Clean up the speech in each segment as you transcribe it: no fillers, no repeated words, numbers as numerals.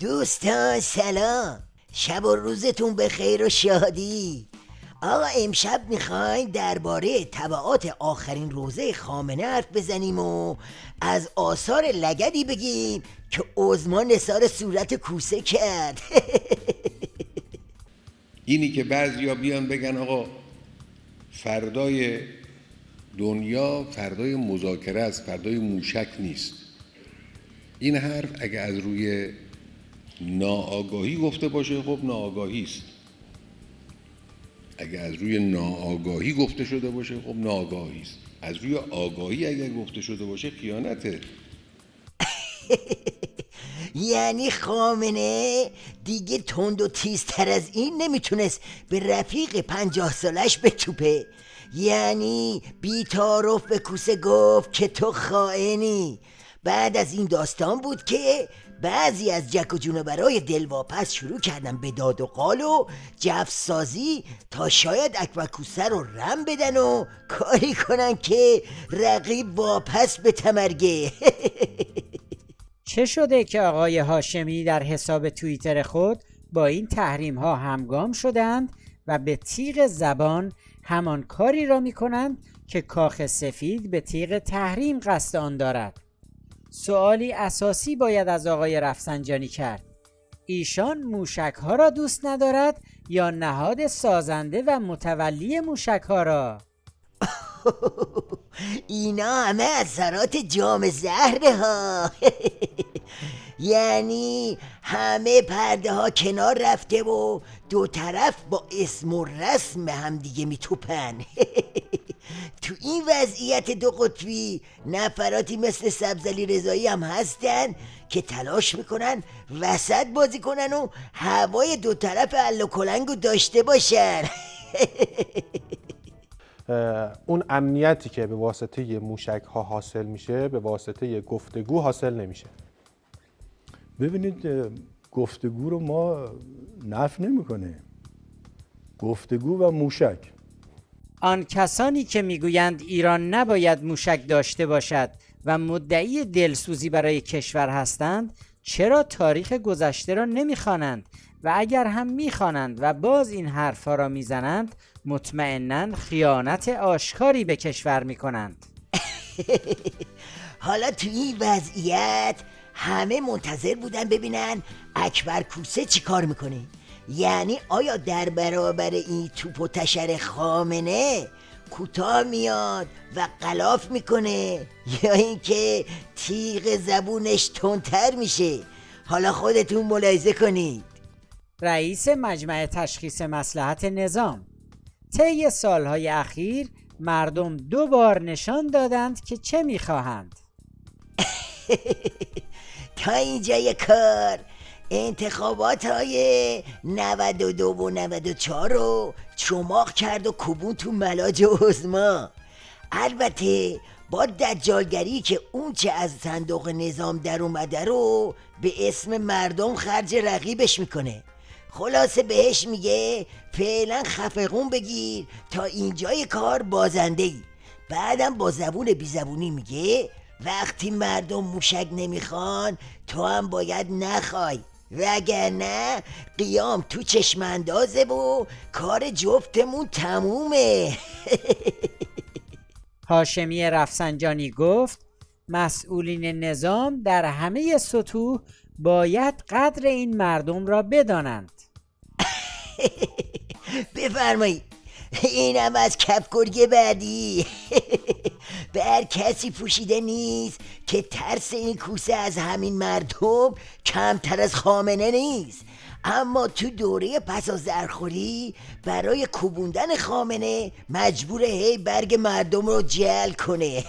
دوستان سلام، شب و روزتون به خیر و شادی. آقا امشب میخوایم درباره تبعات آخرین روزه خامنه حرف بزنیم و از آثار لگدی بگیم که عظما نثار صورت کوسه کرد. اینی که بعضیا بیان بگن آقا فردای دنیا فردای مذاکره است، فردای موشک نیست، این حرف اگه از روی ناآگاهی گفته باشه خب ناآگاهی است، اگه از روی ناآگاهی گفته شده باشه خب ناآگاهی است، از روی آگاهی اگر گفته شده باشه خیانته. یعنی خامنه دیگه تند و تیزتر از این نمیتونست به رفیق 50 سالش بتوپه. یعنی بی‌تعارف به کوسه گفت که تو خائنی. بعد از این داستان بود که بعضی از جک و جونورای دلواپس شروع کردن به داد و قال و جفت سازی تا شاید اکبر کوسه رو رم بدن و کاری کنن که رقیب واپس به تمرگه. چه شده که آقای هاشمی در حساب توییتر خود با این تحریم ها همگام شدند و به تیغ زبان همان کاری را می کنند که کاخ سفید به تیغ تحریم قصد آن دارد؟ سوالی اساسی باید از آقای رفسنجانی کرد. ایشان موشک ها را دوست ندارد یا نهاد سازنده و متولی موشک ها را؟ اینا همه اثرات جام زهره ها. یعنی همه پرده ها کنار رفته و دو طرف با اسم و رسم هم دیگه میتوپن. تو این وضعیت دو قطبی نفراتی مثل سبزعلی رضایی هم هستن که تلاش میکنن وسط بازی کنن و هوای دو طرف الا کلنگو داشته باشن. اون امنیتی که به واسطه موشک ها حاصل میشه به واسطه گفتگو حاصل نمیشه. ببینید گفتگو رو ما نفی نمیکنه، گفتگو و موشک. آن کسانی که میگویند ایران نباید موشک داشته باشد و مدعی دلسوزی برای کشور هستند، چرا تاریخ گذشته را نمیخوانند و اگر هم میخوانند و باز این حرفها را میزنند مطمئناً خیانت آشکاری به کشور میکنند. حالا تو این وضعیت همه منتظر بودن ببینن اکبر کوسه چی کار میکنه. یعنی آیا در برابر این توپ و تشر خامنه کوتاه میاد و غلاف میکنه یا اینکه تیغ زبونش تندتر میشه؟ حالا خودتون ملاحظه کنید. رئیس مجمع تشخیص مصلحت نظام: طی سالهای اخیر مردم 2 بار نشان دادند که چه میخواهند. تا اینجای کار انتخابات های 92 و 94 رو چماق کرد و کوبون تو ملاج عظما. البته با دجالگری که اون چه از صندوق نظام در اومده رو به اسم مردم خرج رقیبش میکنه. خلاصه بهش میگه فعلا خفقون بگیر تا اینجای کار بازنده ای. بعدم با زبون بی زبونی میگه وقتی مردم موشک نمیخوان تو هم باید نخوای، وگرنه قیام تو چشم اندازه و کار جفتمون تمومه. هاشمی رفسنجانی گفت مسئولین نظام در همه سطوح باید قدر این مردم را بدانند. بفرمایید. اینم از کفگرگ بعدی. به هر کسی پوشیده نیست که ترس این کوسه از همین مردم کمتر از خامنه نیست. اما تو دوره پس از زرخوری برای کوبوندن خامنه مجبور هی برگ مردم رو جل کنه.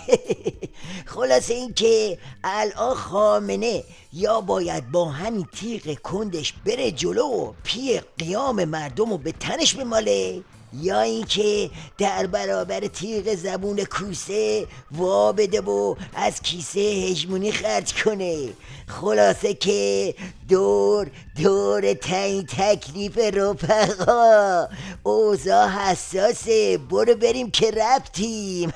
خلاصه این که الان خامنه یا باید با همین تیغ کندش بره جلو و پی قیام مردم رو به تنش بماله، یا اینکه در برابر تیغ زبون کوسه وا بده و از کیسه هژمونی خرج کنه. خلاصه که دور تعیین تکلیف رفقا، اوضاع حساسه، برو بریم که رفتیم.